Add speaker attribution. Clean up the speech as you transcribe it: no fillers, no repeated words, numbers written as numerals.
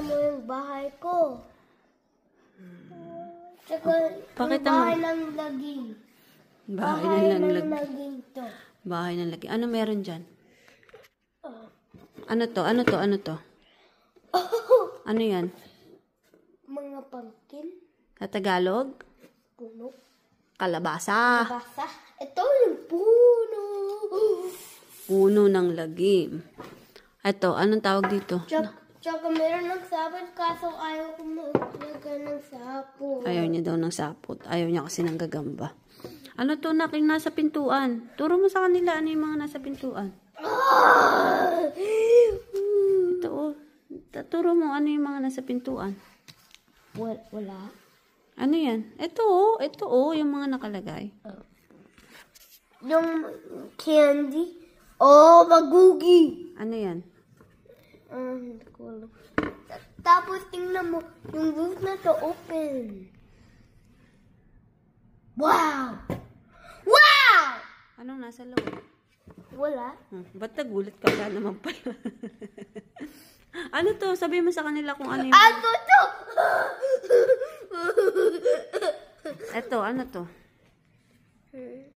Speaker 1: mo yung bahay ko. Tsaka
Speaker 2: Pakita
Speaker 1: yung
Speaker 2: mo.
Speaker 1: bahay ng laging.
Speaker 2: Bahay ng
Speaker 1: laging to.
Speaker 2: Bahay ng lagi. Ano meron dyan? Ano to? Ano to? Ano to? Ano yan?
Speaker 1: Mga pumpkin.
Speaker 2: Sa Tagalog?
Speaker 1: Puno.
Speaker 2: Kalabasa.
Speaker 1: Basa. Ito yung puno.
Speaker 2: Puno ng lagim. Ito, anong tawag dito?
Speaker 1: Tsaka meron ng sapot kaso ayaw ko maglagay ng sapot.
Speaker 2: Ayaw niya daw ng sapot. Ayaw niya kasi ng gagamba. Ano to naking nasa pintuan? Turo mo sa kanila ano yung mga nasa pintuan. Ito oh. Turo mo ano yung mga nasa pintuan.
Speaker 1: Wala.
Speaker 2: Ano yan? Ito oh, yung mga nakalagay.
Speaker 1: Yung candy. Oh, magugi.
Speaker 2: Ano yan?
Speaker 1: Hindi ko alam. Tapos tingnan mo, yung roof na to open. Wow! Wow!
Speaker 2: Anong nasa loob?
Speaker 1: Wala.
Speaker 2: Ba't nagulat ka? Wala naman pala. Ano to? Sabi mo sa kanila kung ano yung...
Speaker 1: Ano to?
Speaker 2: Ito, ano to?